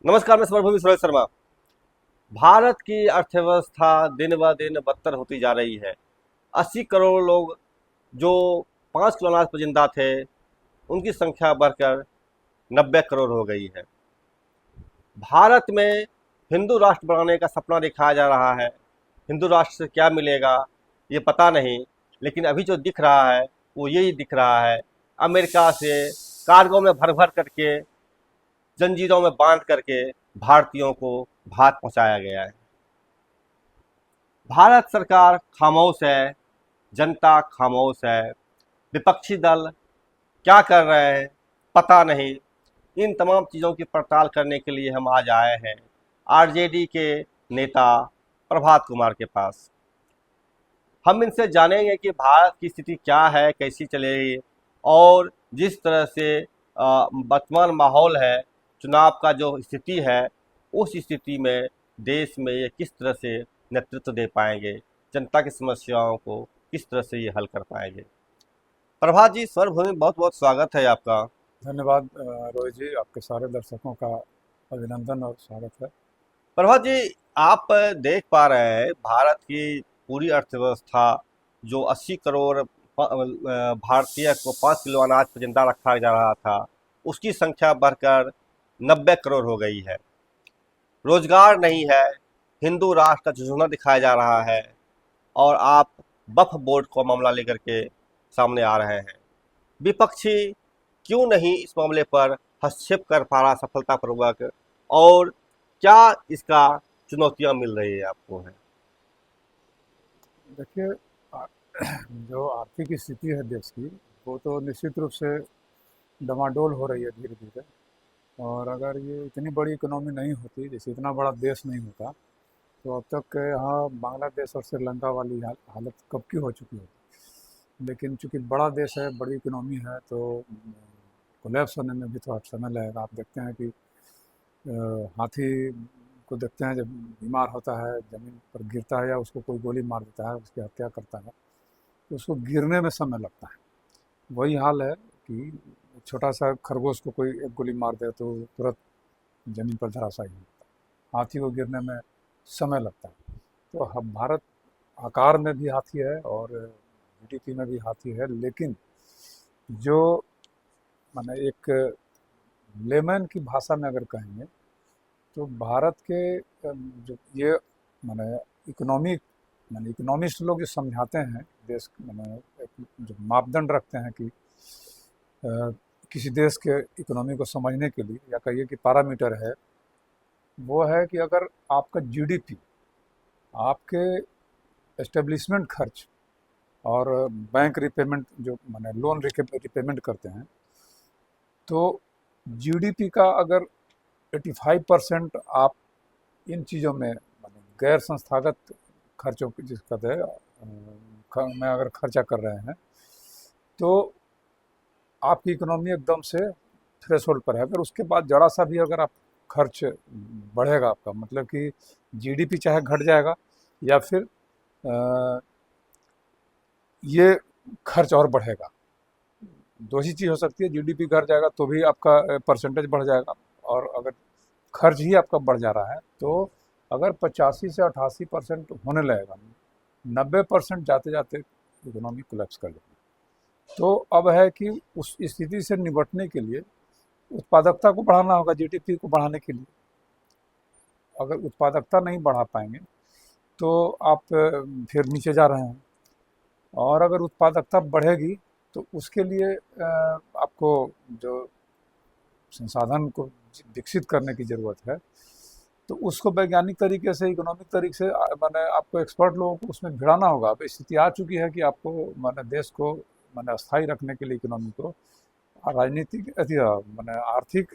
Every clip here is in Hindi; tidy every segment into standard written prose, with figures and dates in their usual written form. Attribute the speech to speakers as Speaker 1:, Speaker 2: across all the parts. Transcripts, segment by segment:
Speaker 1: नमस्कार, मैं स्वरभूमि सुरेश शर्मा। भारत की अर्थव्यवस्था दिन ब दिन बदतर होती जा रही है। 80 करोड़ लोग जो 5 किलो अनाज पर जिंदा थे, उनकी संख्या बढ़कर 90 करोड़ हो गई है। भारत में हिंदू राष्ट्र बनाने का सपना दिखाया जा रहा है। हिंदू राष्ट्र से क्या मिलेगा ये पता नहीं, लेकिन अभी जो दिख रहा है वो यही दिख रहा है। अमेरिका से कार्गो में भर भर करके, जंजीरों में बांध करके भारतीयों को भात पहुंचाया गया है। भारत सरकार खामोश है, जनता खामोश है, विपक्षी दल क्या कर रहे हैं पता नहीं। इन तमाम चीज़ों की पड़ताल करने के लिए हम आज आए हैं आरजेडी के नेता प्रभात कुमार के पास। हम इनसे जानेंगे कि भारत की स्थिति क्या है, कैसी चलेगी, और जिस तरह से वर्तमान माहौल है, चुनाव का जो स्थिति है, उस स्थिति में देश में ये किस तरह से नेतृत्व दे पाएंगे, जनता की समस्याओं को किस तरह से ये हल कर पाएंगे। प्रभात जी, स्वरभूमि में बहुत बहुत स्वागत है आपका।
Speaker 2: धन्यवाद रोहित जी, आपके सारे दर्शकों का अभिनंदन और स्वागत है।
Speaker 1: प्रभात जी, आप देख पा रहे हैं भारत की पूरी अर्थव्यवस्था, जो 80 करोड़ भारतीय को 5 किलो अनाज पर जिंदा रखा जा रहा था, उसकी संख्या बढ़कर 90 करोड़ हो गई है। रोजगार नहीं है, हिंदू राष्ट्र का झुंझुना दिखाया जा रहा है, और आप वक्फ बोर्ड को मामला लेकर के सामने आ रहे हैं। विपक्षी क्यों नहीं इस मामले पर हस्तक्षेप कर पा रहा सफलतापूर्वक, और क्या इसका चुनौतियां मिल रही है आपको है?
Speaker 2: देखिए, जो आर्थिक स्थिति है देश की, वो तो निश्चित रूप से डमाडोल हो रही है धीरे धीरे। और अगर ये इतनी बड़ी इकोनॉमी नहीं होती, जैसे इतना बड़ा देश नहीं होता, तो अब तक यहाँ बांग्लादेश और श्रीलंका वाली हालत कब की हो चुकी होती। लेकिन चूंकि बड़ा देश है, बड़ी इकोनॉमी है, तो कोलैप्स होने में भी थोड़ा समय लगेगा। आप देखते हैं कि हाथी को देखते हैं, जब बीमार होता है, ज़मीन पर गिरता है या उसको कोई गोली मार देता है, उसकी हत्या करता है, तो उसको गिरने में समय लगता है। वही हाल है कि छोटा सा खरगोश को कोई एक गोली मार दे तो तुरंत ज़मीन पर धराशायी हो जाता है। हाथी को गिरने में समय लगता है। तो हम भारत आकार में भी हाथी है और जीडीपी में भी हाथी है, लेकिन जो माने एक लेमैन की भाषा में अगर कहेंगे, तो भारत के जो ये माने इकोनॉमिक माने इकोनॉमिस्ट लोग जो समझाते हैं देश, माने एक जो मापदंड रखते हैं कि किसी देश के इकोनॉमी को समझने के लिए, या कहिए कि पैरामीटर है, वो है कि अगर आपका जीडीपी, आपके एस्टेब्लिशमेंट खर्च और बैंक रिपेमेंट, जो माने लोन रिपेमेंट करते हैं, तो जीडीपी का अगर 85% आप इन चीज़ों में माने गैर संस्थागत खर्चों की जिस कहते हैं में अगर खर्चा कर रहे हैं, तो आपकी इकोनॉमी एकदम से थ्रेशोल्ड पर है। अगर उसके बाद जरा सा भी अगर आप खर्च बढ़ेगा आपका, मतलब कि जीडीपी चाहे घट जाएगा, या फिर ये खर्च और बढ़ेगा। दो ही चीज़ हो सकती है, जीडीपी घट जाएगा तो भी आपका परसेंटेज बढ़ जाएगा, और अगर खर्च ही आपका बढ़ जा रहा है, तो अगर 85 से 88% होने लगेगा, 90% जाते जाते इकोनॉमी कोलैप्स कर जाएगी। तो अब है कि उस स्थिति से निपटने के लिए उत्पादकता को बढ़ाना होगा, जीडीपी को बढ़ाने के लिए। अगर उत्पादकता नहीं बढ़ा पाएंगे तो आप फिर नीचे जा रहे हैं। और अगर उत्पादकता बढ़ेगी तो उसके लिए आपको जो संसाधन को विकसित करने की ज़रूरत है, तो उसको वैज्ञानिक तरीके से, इकोनॉमिक तरीके से माने आपको एक्सपर्ट लोगों को उसमें भिड़ाना होगा। अब स्थिति आ चुकी है कि आपको माने देश को माने अस्थायी रखने के लिए, इकोनॉमी को, राजनीतिक माने आर्थिक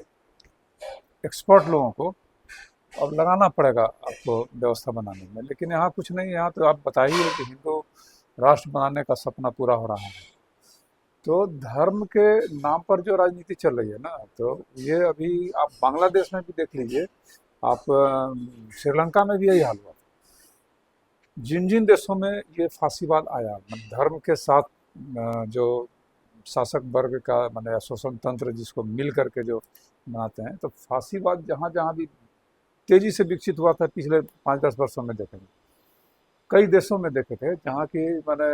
Speaker 2: एक्सपर्ट लोगों को अब लगाना पड़ेगा आपको व्यवस्था बनाने में। लेकिन यहाँ कुछ नहीं, यहाँ तो आप बताइए कि हिंदू राष्ट्र बनाने का सपना पूरा हो रहा है। तो धर्म के नाम पर जो राजनीति चल रही है ना, तो ये अभी आप बांग्लादेश में भी देख लीजिए, आप श्रीलंका में भी यही हाल हुआ। जिन जिन देशों में ये फांसीवाद आया, मतलब धर्म के साथ जो शासक वर्ग का माने शोषण तंत्र जिसको मिल करके जो बनाते हैं, तो फांसीवाद जहाँ जहाँ भी तेजी से विकसित हुआ था पिछले 5-10 वर्षों में देखेंगे। कई देशों में देखे थे जहाँ की मैंने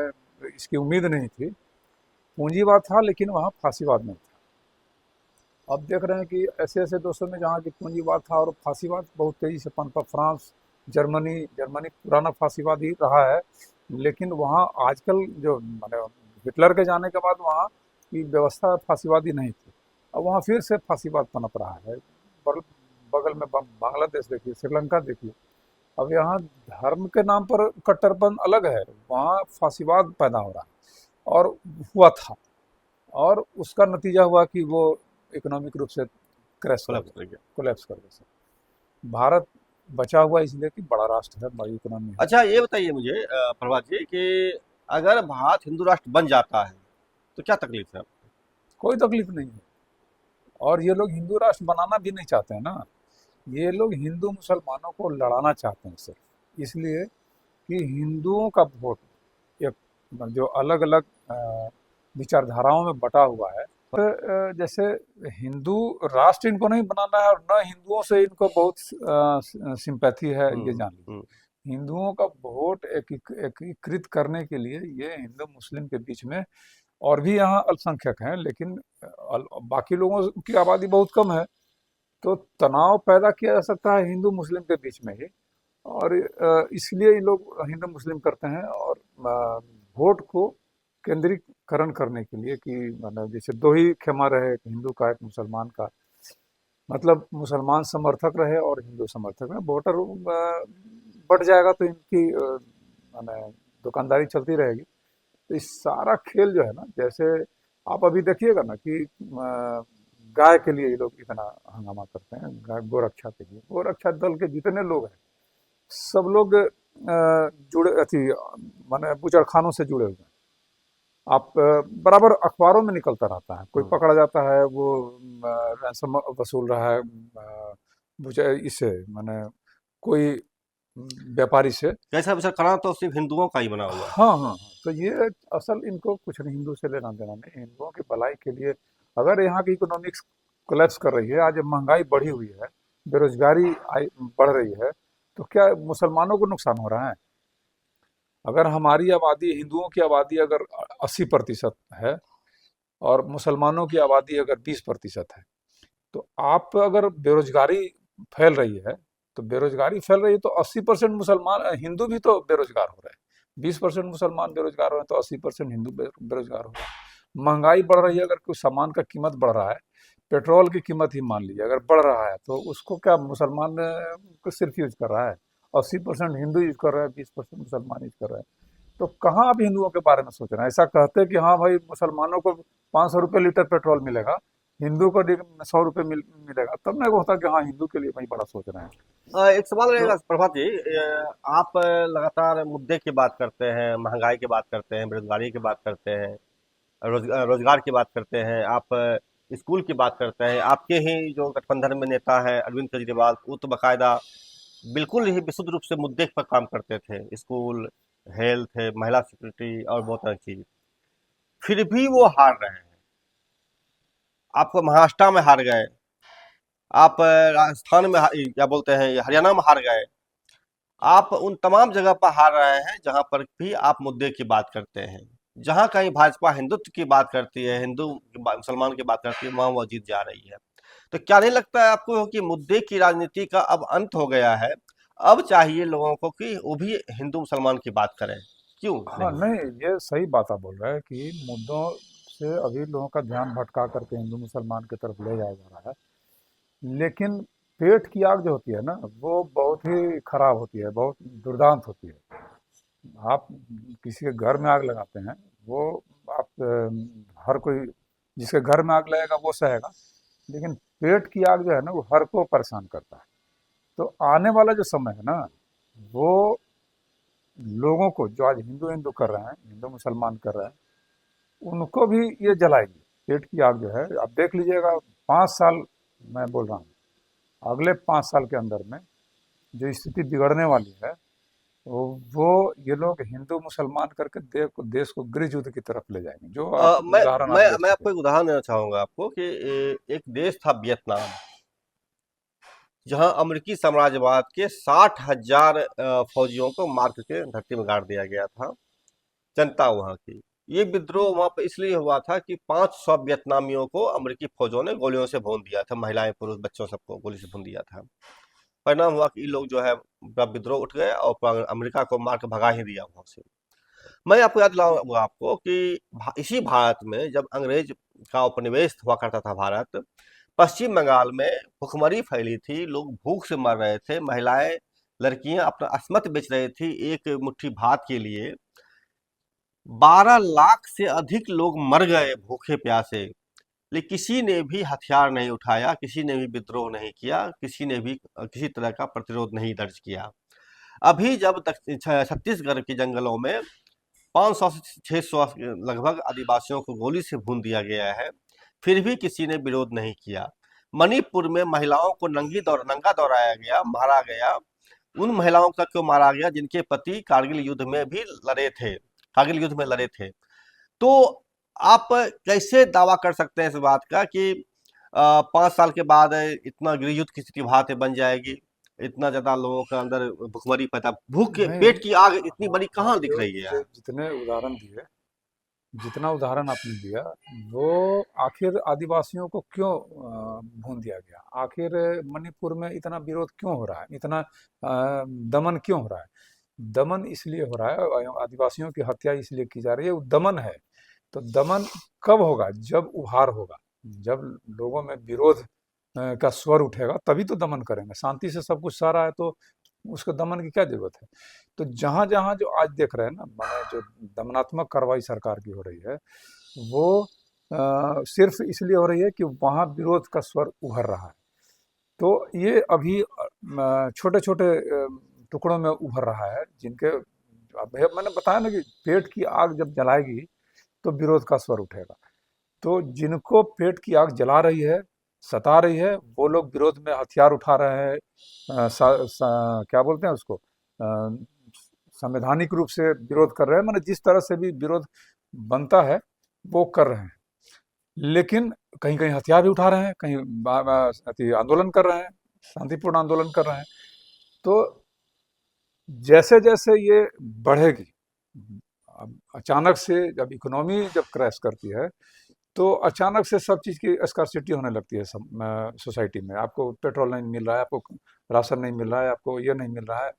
Speaker 2: इसकी उम्मीद नहीं थी, पूंजीवाद था लेकिन वहाँ फांसीवाद नहीं था। अब देख रहे हैं कि ऐसे ऐसे देशों में जहाँ की पूंजीवाद था और फांसीवाद बहुत तेजी से पनपा। फ्रांस, जर्मनी जर्मनी पुराना फांसीवाद ही रहा है, लेकिन वहाँ आजकल जो मैंने हिटलर के जाने के बाद वहाँ की व्यवस्था फांसीवादी नहीं थी। अब वहाँ फिर से फांसीवाद पनप रहा है। बगल बगल में बांग्लादेश देखिए, श्रीलंका देखिए। अब यहाँ धर्म के नाम पर कट्टरपन अलग है, वहाँ फांसीवाद पैदा हो रहा है और हुआ था, और उसका नतीजा हुआ कि वो इकोनॉमिक रूप से क्रैश कर
Speaker 1: कोलैप्स
Speaker 2: गया,
Speaker 1: कर गया।
Speaker 2: कोलैप्स कर गया सर। भारत बचा हुआ इसलिए कि बड़ा राष्ट्र है, बड़ी इकोनॉमी है।
Speaker 1: अच्छा, ये बताइए मुझे प्रभात जी कि अगर भारत हिंदू राष्ट्र बन जाता है तो क्या तकलीफ है?
Speaker 2: कोई तकलीफ नहीं है, और ये लोग हिंदू राष्ट्र बनाना भी नहीं चाहते हैं ना। ये लोग हिंदू मुसलमानों को लड़ाना चाहते हैं सिर्फ इसलिए कि हिंदुओं का वोट एक जो अलग अलग विचारधाराओं में बटा हुआ है। तो जैसे हिंदू राष्ट्र इनको नहीं बनाना है और न हिंदुओं से इनको बहुत सिंपैथी है, ये जान लीजिए।
Speaker 1: हम्म।
Speaker 2: हिंदुओं का वोट एकीकृत करने के लिए ये हिंदू मुस्लिम के बीच में, और भी यहाँ अल्पसंख्यक हैं लेकिन बाकी लोगों की आबादी बहुत कम है, तो तनाव पैदा किया जा सकता है हिंदू मुस्लिम के बीच में ही। और इसलिए ये लोग हिंदू मुस्लिम करते हैं, और वोट को केंद्रीकरण करने के लिए कि मतलब जैसे दो ही खेमा रहे, एक हिंदू का एक मुसलमान का, मतलब मुसलमान समर्थक रहे और हिंदू समर्थक रहे। वोटर बढ़ जाएगा तो इनकी माने दुकानदारी चलती रहेगी। तो इस सारा खेल जो है ना, जैसे आप अभी देखिएगा ना कि गाय के लिए ये लोग इतना हंगामा करते हैं, गाय गोरक्षा के लिए। गोरक्षा दल के जितने लोग हैं सब लोग जुड़े अथी माने बुचड़खानों से जुड़े हुए हैं। आप बराबर अखबारों में निकलता रहता है, कोई
Speaker 1: हम्म।
Speaker 2: पकड़ा जाता है वो रैंसम वसूल रहा है इससे माने कोई व्यापारी से।
Speaker 1: कैसा विचार करा तो सिर्फ हिंदुओं का ही बना हुआ है।
Speaker 2: हाँ हाँ हाँ, तो ये असल इनको कुछ नहीं, हिंदू से लेना देना नहीं। हिंदुओं की भलाई के लिए अगर यहाँ की इकोनॉमिक्स कोलैप्स कर रही है, आज महंगाई बढ़ी हुई है, बेरोजगारी बढ़ रही है, तो क्या मुसलमानों को नुकसान हो रहा है? अगर हमारी आबादी, हिंदुओं की आबादी अगर 80% है और मुसलमानों की आबादी अगर 20% है, तो आप अगर बेरोजगारी फैल रही है, तो बेरोजगारी फैल रही है तो 80% मुसलमान हिंदू भी तो बेरोजगार हो रहे हैं। 20% मुसलमान बेरोजगार हो रहे हैं तो 80% हिंदू बेरोजगार हो रहे हैं। महंगाई बढ़ रही है, अगर कोई सामान का कीमत बढ़ रहा है, पेट्रोल की कीमत ही मान लीजिए अगर बढ़ रहा है, तो उसको क्या मुसलमान को सिर्फ यूज कर रहा है? 80% हिंदू यूज कर रहे हैं, 20% मुसलमान यूज कर रहे हैं। तो कहाँ आप हिंदुओं के बारे में सोच रहे हैं? ऐसा कहते हैं कि हाँ भाई मुसलमानों को 500 रुपये लीटर पेट्रोल मिलेगा, हिंदू को 100 रुपये मिलेगा, तब नहीं होता कि हाँ हिंदू के लिए वही बड़ा सोच रहे हैं।
Speaker 1: एक सवाल
Speaker 2: तो
Speaker 1: रहेगा प्रभात जी, आप लगातार मुद्दे की बात करते हैं, महंगाई की बात करते हैं, बेरोजगारी की बात करते हैं, रोजगार की बात करते हैं, आप स्कूल की बात करते हैं। आपके ही जो गठबंधन में नेता है अरविंद केजरीवाल, वो तो बाकायदा बिल्कुल ही विशुद्ध रूप से मुद्दे पर काम करते थे, स्कूल, हेल्थ, महिला सिक्योरिटी और बहुत सारी चीज। फिर भी वो हार रहे हैं। आपको महाराष्ट्र में हार गए, आप राजस्थान में क्या बोलते हैं, हरियाणा में हार गए। आप उन तमाम जगह पर हार रहे हैं जहां पर भी आप मुद्दे की बात करते हैं। जहां कहीं भाजपा हिंदुत्व की बात करती है, मुसलमान की बात करती है, वहां वो जीत जा रही है। तो क्या नहीं लगता है आपको कि मुद्दे की राजनीति का अब अंत हो गया है? अब चाहिए लोगों को कि वो भी हिंदू मुसलमान की बात करें। क्यों
Speaker 2: हाँ
Speaker 1: नहीं?
Speaker 2: नहीं, ये सही बात आप बोल रहे हैं कि मुद्दों से अभी लोगों का ध्यान भटका करके हिंदू मुसलमान की तरफ ले जाया जा रहा है। लेकिन पेट की आग जो होती है ना, वो बहुत ही खराब होती है, बहुत दुर्दांत होती है। आप किसी के घर में आग लगाते हैं, वो आप हर कोई जिसके घर में आग लगेगा वो सहेगा, लेकिन पेट की आग जो है ना वो हर को परेशान करता है। तो आने वाला जो समय है ना, वो लोगों को जो आज हिंदू हिंदू कर रहे हैं, हिंदू मुसलमान कर रहे हैं, उनको भी ये जलाएगी। पेट की आग जो है आप देख लीजिएगा, 5 साल मैं बोल रहा हूँ, अगले 5 साल के अंदर में जो स्थिति बिगड़ने वाली है, वो ये लोग हिंदू मुसलमान करके देश को गृह युद्ध की तरफ ले जाएंगे, जो आप
Speaker 1: मैं
Speaker 2: उदाहरण आप
Speaker 1: मैं
Speaker 2: देख
Speaker 1: मैं
Speaker 2: चुके
Speaker 1: आपको
Speaker 2: हैं।
Speaker 1: एक उदाहरण देना चाहूंगा आपको कि एक देश था वियतनाम, जहां अमेरिकी साम्राज्यवाद के 60,000 फौजियों को मार करके धरती में गाड़ दिया गया था, जनता वहां की। ये विद्रोह वहां पर इसलिए हुआ था कि 500 वियतनामियों को अमेरिकी फौजों ने गोलियों से भून दिया था, महिलाएं पुरुष बच्चों सबको गोली से भून दिया था। परिणाम हुआ कि ये लोग जो है पूरा विद्रोह उठ गए और अमेरिका को मार के भगा ही दिया वहां से। मैं आपको याद दिलाऊंगा आपको कि इसी भारत में जब अंग्रेज का उपनिवेश हुआ करता था भारत, पश्चिम बंगाल में भुखमरी फैली थी, लोग भूख से मर रहे थे, महिलाएं लड़कियां अपना अस्मत बेच रही थी एक मुट्ठी भात के लिए। 12 लाख से अधिक लोग मर गए भूखे प्यासे, लेकिन किसी ने भी हथियार नहीं उठाया, किसी ने भी विद्रोह नहीं किया, किसी ने भी किसी तरह का प्रतिरोध नहीं दर्ज किया। अभी जब छत्तीसगढ़ के जंगलों में 500 से 600 लगभग आदिवासियों को गोली से भून दिया गया है, फिर भी किसी ने विरोध नहीं किया। मणिपुर में महिलाओं को नंगा दौड़ाया गया, मारा गया। उन महिलाओं का क्यों मारा गया जिनके पति कारगिल युद्ध में भी लड़े थे, कारगिल युद्ध में लड़े थे। तो आप कैसे दावा कर सकते हैं इस बात का कि 5 साल के बाद इतना गृहयुद्ध की स्थिति भारत में बन जाएगी, इतना ज्यादा लोगों के अंदर भुखमरी पैदा, भूख के
Speaker 2: नहीं।
Speaker 1: पेट की आग इतनी बड़ी
Speaker 2: आप
Speaker 1: कहाँ दिख
Speaker 2: जो
Speaker 1: रही है?
Speaker 2: जितने उदाहरण दिए, जितना उदाहरण आपने दिया, वो आखिर आदिवासियों को क्यों भून दिया गया? आखिर मणिपुर में इतना विरोध क्यों हो रहा है? इतना दमन क्यों हो रहा है? दमन इसलिए हो रहा है, आदिवासियों की हत्या इसलिए की जा रही है, वो दमन है। तो दमन कब होगा? जब उभार होगा, जब लोगों में विरोध का स्वर उठेगा, तभी तो दमन करेंगे। शांति से सब कुछ सह रहा है तो उसको दमन की क्या जरूरत है? तो जहां जहां जो आज देख रहे हैं ना, माने जो दमनात्मक कार्रवाई सरकार की हो रही है, वो सिर्फ इसलिए हो रही है कि वहां विरोध का स्वर उभर रहा है। तो ये अभी छोटे छोटे टुकड़ों में उभर रहा है, जिनके अब मैंने बताया ना कि पेट की आग जब जलाएगी तो विरोध का स्वर उठेगा। तो जिनको पेट की आग जला रही है, सता रही है, वो लोग विरोध में हथियार उठा रहे हैं। क्या बोलते हैं उसको, संवैधानिक रूप से विरोध कर रहे हैं, माने जिस तरह से भी विरोध बनता है वो कर रहे हैं। लेकिन कहीं कहीं हथियार भी उठा रहे हैं, कहीं आंदोलन कर रहे हैं, शांतिपूर्ण आंदोलन कर रहे हैं। तो जैसे जैसे ये बढ़ेगी, अब अचानक से जब इकोनॉमी जब क्रैश करती है, तो अचानक से सब चीज़ की स्कार्सिटी होने लगती है सोसाइटी में। आपको पेट्रोल नहीं मिल रहा है, आपको राशन नहीं मिल रहा है, आपको ये नहीं मिल रहा है।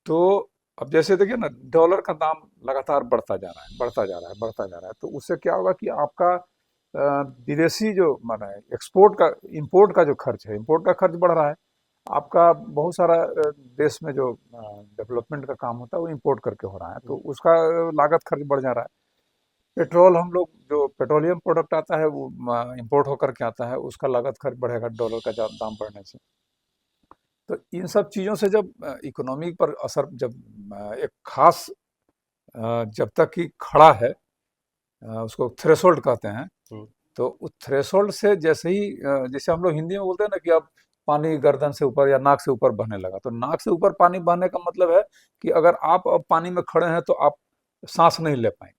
Speaker 2: तो अब जैसे देखिए ना, डॉलर का दाम लगातार बढ़ता जा रहा है, बढ़ता जा रहा है, बढ़ता जा रहा है। तो उससे क्या होगा कि आपका विदेशी जो माना है एक्सपोर्ट का, इंपोर्ट का जो खर्च है, इंपोर्ट का खर्च बढ़ रहा है। आपका बहुत सारा देश में जो डेवलपमेंट का काम होता है वो इंपोर्ट करके हो रहा है, तो उसका लागत खर्च बढ़ जा रहा है। पेट्रोल, हम लोग जो पेट्रोलियम प्रोडक्ट आता है वो इंपोर्ट होकर के आता है, उसका लागत खर्च बढ़ेगा डॉलर का दाम बढ़ने से। तो इन सब चीज़ों से जब इकोनॉमी पर असर, जब एक खास जब तक कि खड़ा है, उसको थ्रेशोल्ड कहते हैं।
Speaker 1: हम्म।
Speaker 2: तो उस थ्रेशोल्ड से जैसे ही जैसे हम लोग हिंदी में बोलते हैं ना कि अब पानी गर्दन से ऊपर या नाक से ऊपर बहने लगा, तो नाक से ऊपर पानी बहने का मतलब है कि अगर आप अब पानी में खड़े हैं तो आप सांस नहीं ले पाएंगे।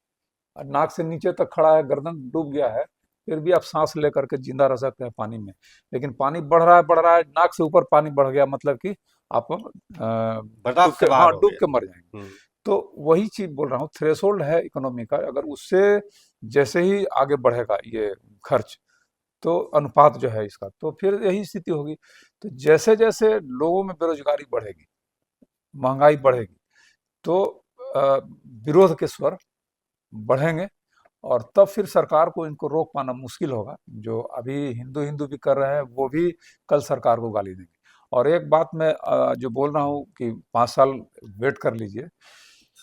Speaker 2: और नाक से नीचे तक खड़ा है, गर्दन डूब गया है, फिर भी आप सांस लेकर के जिंदा रह सकते हैं पानी में। लेकिन पानी बढ़ रहा है, बढ़ रहा है, नाक से ऊपर पानी बढ़ गया, मतलब कि आप डूब
Speaker 1: बर्दाश्त
Speaker 2: के,
Speaker 1: से बाहर
Speaker 2: हाँ,
Speaker 1: हो
Speaker 2: डूब
Speaker 1: गया।
Speaker 2: के मर जाएंगे।
Speaker 1: हम्म।
Speaker 2: तो वही चीज बोल रहा हूँ, थ्रेशोल्ड है इकोनॉमी का, अगर उससे जैसे ही आगे बढ़ेगा ये खर्च, तो अनुपात जो है इसका, तो फिर यही स्थिति होगी। तो जैसे जैसे लोगों में बेरोजगारी बढ़ेगी, महंगाई बढ़ेगी, तो विरोध के स्वर बढ़ेंगे, और तब फिर सरकार को इनको रोक पाना मुश्किल होगा। जो अभी हिंदू हिंदू भी कर रहे हैं, वो भी कल सरकार को गाली देंगे। और एक बात मैं जो बोल रहा हूँ कि 5 साल वेट कर लीजिए,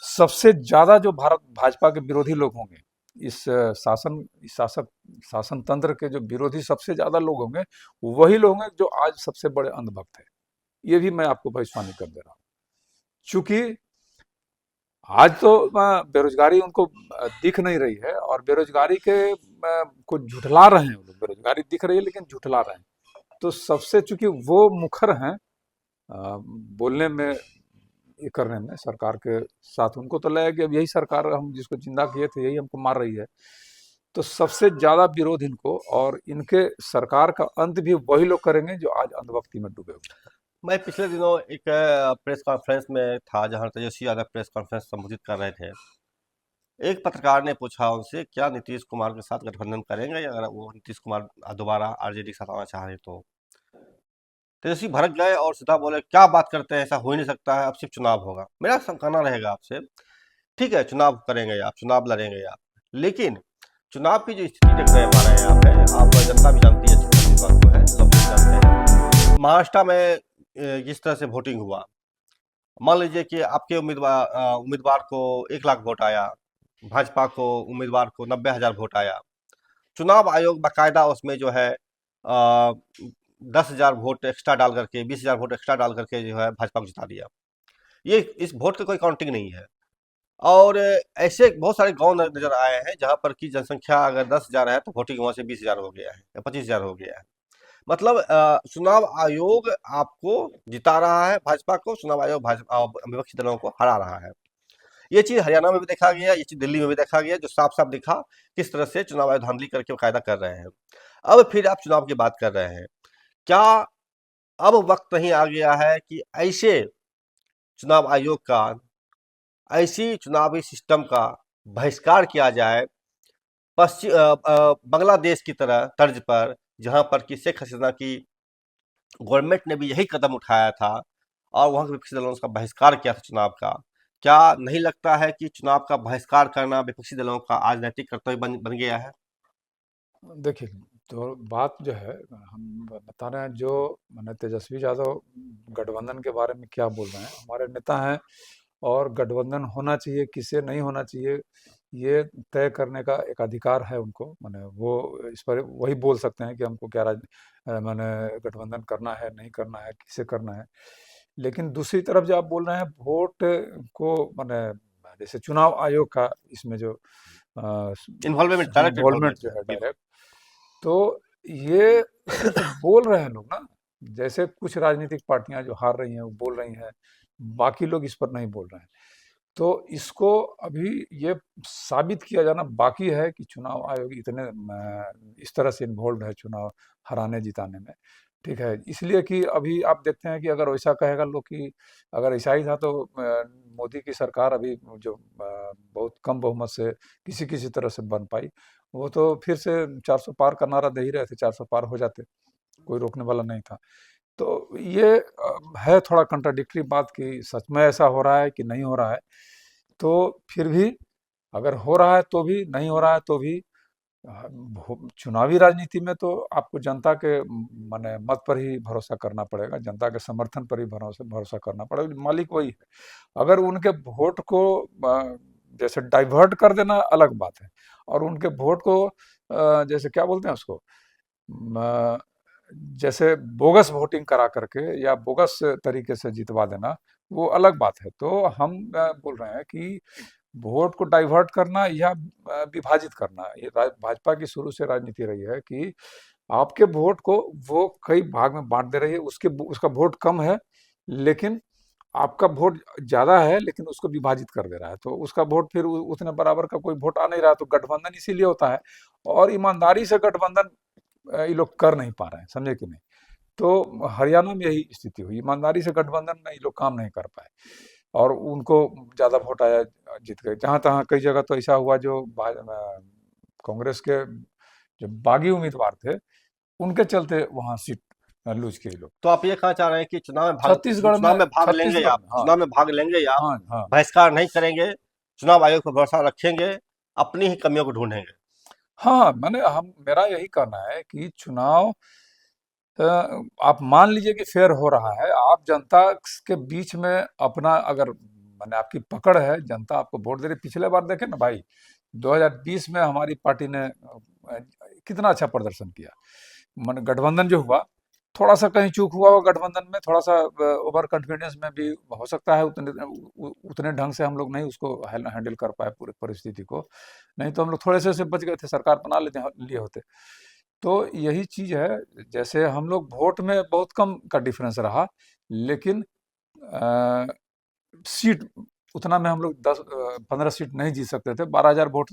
Speaker 2: सबसे ज्यादा जो भारत भाजपा के विरोधी लोग होंगे, इस शासक शासन तंत्र के जो विरोधी सबसे ज्यादा लोग होंगे, वही लोग होंगे जो आज सबसे बड़े अंधभक्त हैं। ये भी मैं आपको भविष्यवाणी कर दे रहा हूँ। चूंकि आज तो बेरोजगारी उनको दिख नहीं रही है, और बेरोजगारी के को झुठला रहे हैं वो लोग। बेरोजगारी दिख रही है लेकिन झुठला रहे हैं। तो सबसे, चूंकि वो मुखर हैं बोलने में, ये करने में, सरकार के साथ, उनको तो लगेगा कि अब यही सरकार, हम जिसको जिंदा किए थे यही हमको मार रही है। तो सबसे ज़्यादा विरोध इनको, और इनके सरकार का अंत भी वही लोग करेंगे जो आज अंधभक्ति में डूबे हुए हैं।
Speaker 1: मैं पिछले दिनों एक प्रेस कॉन्फ्रेंस में था जहां तेजस्वी यादव प्रेस कॉन्फ्रेंस संबोधित कर रहे थे। एक पत्रकार ने पूछा उनसे, क्या नीतीश कुमार के साथ गठबंधन करेंगे या अगर वो नीतीश कुमार दोबारा आरजेडी के साथ आना चाह रहे तो? तेजस्वी भड़क गए और सीधा बोले, क्या बात करते हैं, ऐसा हो ही नहीं सकता है, अब सिर्फ चुनाव होगा। मेरा कहना रहेगा आपसे, ठीक है चुनाव करेंगे आप, चुनाव लड़ेंगे आप, लेकिन चुनाव की जो स्थिति देख रहे हमारे यहाँ पे, आप जनता भी जानती है अच्छी तरह इस बात को है, सब लोग जानते हैं। महाराष्ट्र में जिस तरह से वोटिंग हुआ, मान लीजिए कि आपके उम्मीदवार को 1 लाख वोट आया, भाजपा को उम्मीदवार को 90,000 वोट आया। चुनाव आयोग बाकायदा उसमें जो है 10,000 वोट एक्स्ट्रा डाल करके, 20,000 वोट एक्स्ट्रा डाल करके जो है भाजपा को जिता दिया। ये इस वोट की कोई काउंटिंग नहीं है। और ऐसे बहुत सारे गांव नजर आए हैं जहां पर की जनसंख्या अगर 10,000 है तो वोटिंग वहां से 20,000 हो गया है या 25,000 हो गया है। मतलब चुनाव आयोग आपको जिता रहा है, भाजपा को, चुनाव आयोग भाजपा विपक्षी दलों को हरा रहा है। ये चीज हरियाणा में भी देखा गया, ये चीज दिल्ली में भी देखा गया, जो साफ साफ दिखा किस तरह से चुनाव आयोग धांधली करके कायदा कर रहे हैं। अब फिर आप चुनाव की बात कर रहे हैं, क्या अब वक्त नहीं आ गया है कि ऐसे चुनाव आयोग का, ऐसी चुनावी सिस्टम का बहिष्कार किया जाए, बांग्लादेश की तरह तर्ज पर, जहां पर कि शेख हसीना की गवर्नमेंट ने भी यही कदम उठाया था और वहां के विपक्षी दलों ने उसका बहिष्कार किया था चुनाव का। क्या नहीं लगता है कि चुनाव का बहिष्कार करना विपक्षी दलों का आज नैतिक कर्तव्य बन गया है?
Speaker 2: देखिए, तो बात जो है, हम बता रहे हैं जो मैंने तेजस्वी यादव गठबंधन के बारे में क्या बोल रहे हैं, हमारे नेता हैं, और गठबंधन होना चाहिए किसे नहीं होना चाहिए ये तय करने का एक अधिकार है उनको। मैंने वो इस पर वही बोल सकते हैं कि हमको क्या मैंने गठबंधन करना है, नहीं करना है, किसे करना है। लेकिन दूसरी तरफ जो आप बोल रहे हैं वोट को, मैंने जैसे चुनाव आयोग का इसमें जो
Speaker 1: इन्वॉल्वमेंट, डायरेक्ट
Speaker 2: इन्वॉल्वमेंट
Speaker 1: इन्वॉल्वमेंट
Speaker 2: जो
Speaker 1: है
Speaker 2: है
Speaker 1: बिल्कुल।
Speaker 2: डायरेक्ट, तो ये सिर्फ बोल रहे हैं लोग ना। जैसे कुछ राजनीतिक पार्टियां जो हार रही हैं वो बोल रही हैं, बाकी लोग इस पर नहीं बोल रहे हैं। तो इसको अभी ये साबित किया जाना बाकी है कि चुनाव आयोग इतने इस तरह से इन्वॉल्व है चुनाव हराने जिताने में। ठीक है, इसलिए कि अभी आप देखते हैं कि अगर वैसा कहेगा लोग कि अगर ऐसा ही था तो मोदी की सरकार अभी जो बहुत कम बहुमत से किसी किसी तरह से बन पाई, वो तो फिर से 400 पार का नारा दे ही रहे थे, 400 पार हो जाते, कोई रोकने वाला नहीं था। तो ये है थोड़ा कंट्राडिक्टरी बात कि सच में ऐसा हो रहा है कि नहीं हो रहा है। तो फिर भी अगर हो रहा है तो भी, नहीं हो रहा है तो भी, चुनावी राजनीति में तो आपको जनता के माने मत पर ही भरोसा करना पड़ेगा, जनता के समर्थन पर ही भरोसा भरोसा करना पड़ेगा, मालिक वही है। अगर उनके वोट को जैसे डाइवर्ट कर देना अलग बात है, और उनके वोट को जैसे क्या बोलते हैं उसको, अ, जैसे बोगस वोटिंग करा करके या बोगस तरीके से जितवा देना, वो अलग बात है। तो हम बोल रहे हैं कि वोट को डाइवर्ट करना या विभाजित करना, ये भाजपा की शुरू से राजनीति रही है कि आपके वोट को वो कई भाग में बांट दे रही है, उसके उसका वोट कम है लेकिन आपका वोट ज्यादा है, लेकिन उसको विभाजित कर दे रहा है, तो उसका वोट फिर उतने बराबर का कोई वोट आ नहीं रहा। तो गठबंधन इसीलिए होता है, और ईमानदारी से गठबंधन ये लोग कर नहीं पा रहे हैं, समझे कि नहीं। तो हरियाणा में यही स्थिति हुई, ईमानदारी से गठबंधन में ये लोग काम नहीं कर पाए, और उनको ज़्यादा वोट आया, जीत गए। जहाँ तहाँ कई जगह तो ऐसा हुआ जो कांग्रेस के जो बागी उम्मीदवार थे उनके चलते वहाँ सीट लूज किए लोग।
Speaker 1: तो आप ये कहना चाह रहे हैं कि
Speaker 2: छत्तीसगढ़
Speaker 1: चुनाव
Speaker 2: में,
Speaker 1: में भाग लेंगे
Speaker 2: छत्तीसगढ़
Speaker 1: आप,
Speaker 2: में, हाँ
Speaker 1: चुनाव में भाग लेंगे आप,
Speaker 2: हाँ हाँ
Speaker 1: बहिष्कार नहीं करेंगे, चुनाव आयोग पर भरोसा रखेंगे, अपनी ही कमियों को ढूंढेंगे?
Speaker 2: हाँ, मैंने हम मेरा यही कहना है कि चुनाव अ, आप मान लीजिए कि फेयर हो रहा है, आप जनता के बीच में अपना अगर माने आपकी पकड़ है, जनता आपको वोट दे रही। पिछले बार देखें ना भाई, 2020 में हमारी पार्टी ने कितना अच्छा प्रदर्शन किया। माने गठबंधन जो हुआ, थोड़ा सा कहीं चूक हुआ हो गठबंधन में, थोड़ा सा ओवर कॉन्फिडेंस में भी हो सकता है, उतने ढंग से हम लोग नहीं उसको हैंडल कर पाए पूरी परिस्थिति को। नहीं तो हम लोग थोड़े से बच गए थे, सरकार बना लेते लिए होते। तो यही चीज है, जैसे हम लोग वोट में बहुत कम का डिफरेंस रहा, लेकिन सीट उतना में हम लोग 10 15 सीट नहीं जीत सकते थे, 12,000 वोट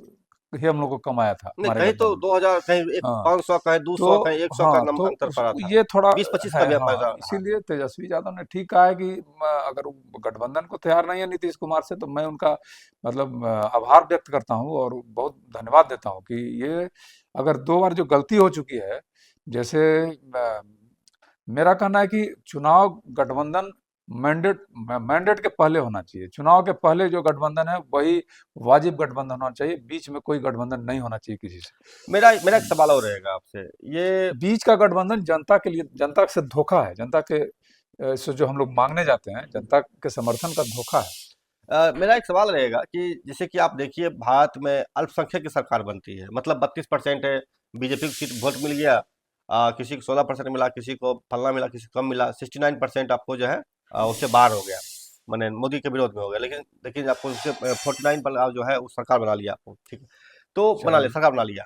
Speaker 3: ही हम लोग को कमाया था
Speaker 1: नहीं,
Speaker 3: हमारे
Speaker 1: कहीं तो
Speaker 3: गठबंधन ने।
Speaker 1: 2000, कहीं एक
Speaker 3: हाँ
Speaker 1: 500, कहीं
Speaker 3: तो
Speaker 1: 200, कहीं 100 का
Speaker 3: हाँ तो
Speaker 1: अंतर पड़ा था।
Speaker 3: ये थोड़ा
Speaker 1: 20-25
Speaker 3: है।
Speaker 1: का भी
Speaker 3: हाँ
Speaker 1: पैसा रहा।
Speaker 3: इसीलिए तेजस्वी यादव ने ठीक कहा है कि अगर वो गठबंधन को तैयार नहीं है नीतीश कुमार से, तो मैं उनका मतलब आभार व्यक्त करता हूँ और बहुत धन्यवाद देता हूँ कि ये अगर 2 बार जो गलती हो चुकी है, जैसे मेरा कहना है कि चुनाव गठबंधन मैंडेट मैंडेट के पहले होना चाहिए। चुनाव के पहले जो गठबंधन है वही वाजिब गठबंधन होना चाहिए, बीच में कोई गठबंधन नहीं होना चाहिए किसी से।
Speaker 1: मेरा मेरा एक सवाल और रहेगा आपसे, ये
Speaker 3: बीच का गठबंधन जनता के लिए, जनता से धोखा है, जनता के से जो हम लोग मांगने जाते हैं, जनता के समर्थन का धोखा है।
Speaker 1: मेरा एक सवाल रहेगा कि जैसे कि आप देखिए, भारत में अल्पसंख्यक की सरकार बनती है, मतलब 32% है, बीजेपी को सीट वोट मिल गया, किसी को 16% मिला, किसी को फलना मिला, किसी को कम मिला, 69% आपको जो है उससे बाहर हो गया, मैंने मोदी के विरोध में हो गया, लेकिन लेकिन आपको उससे 49 पर आप जो है उस सरकार बना लिया आपको, ठीक है, तो बना लिया,
Speaker 3: चलिए,
Speaker 1: सरकार बना लिया।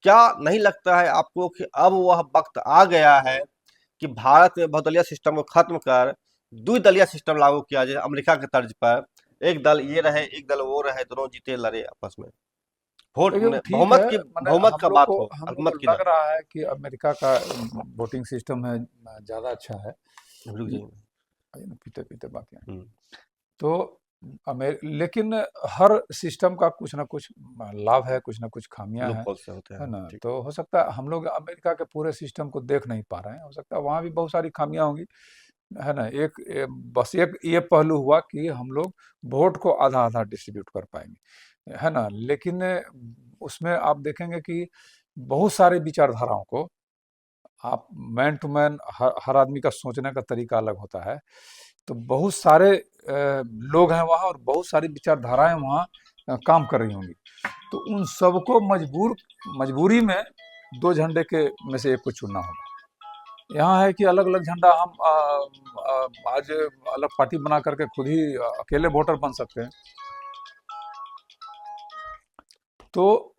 Speaker 1: क्या नहीं लगता है आपको कि अब वह वक्त आ गया है कि भारत में बहुदलीय सिस्टम को खत्म कर द्विदलीय सिस्टम लागू किया जाए, अमेरिका के तर्ज पर, एक दल ये रहे, एक दल वो रहे, दोनों जीते लड़े आपस में, वोट
Speaker 3: देखिए वो
Speaker 1: में
Speaker 3: ठीक है, मैंने
Speaker 1: बहुमत का बात हो,
Speaker 3: हम लोग को
Speaker 1: अल्पमत की ना।
Speaker 3: लग रहा है कि अमेरिका का वोटिंग सिस्टम है, ज़्यादा अच्छा है।
Speaker 1: रुक
Speaker 3: ल-
Speaker 1: जाइए।
Speaker 3: पीते पीते बाकी हैं।
Speaker 1: हम्म,
Speaker 3: तो लेकिन हर सिस्टम का कुछ ना कुछ लाभ है, कुछ ना कुछ खामियां
Speaker 1: लूप
Speaker 3: हैं,
Speaker 1: होल से होते
Speaker 3: है
Speaker 1: हैं,
Speaker 3: ना।
Speaker 1: ठीक।
Speaker 3: तो हो सकता है हम लोग अमेरिका के पूरे सिस्टम को देख नहीं पा रहे हैं, हो सकता है वहाँ भी बहुत सारी खामियां होंगी, है ना। बस एक ये पहलू हुआ कि हम लोग वोट को आधा आधा डिस्ट्रीब्यूट कर पाएंगे, है ना। लेकिन उसमें आप देखेंगे कि बहुत सारे विचारधाराओं को आप मैन टू मैन, हर आदमी का सोचने का तरीका अलग होता है। तो बहुत सारे लोग हैं वहाँ और बहुत सारी विचारधाराएं वहाँ काम कर रही होंगी। तो उन सबको मजबूरी में दो झंडे के में से एक को चुनना होगा। यहाँ है कि अलग अलग झंडा हम आज अलग पार्टी बना करके खुद ही अकेले वोटर बन सकते हैं। तो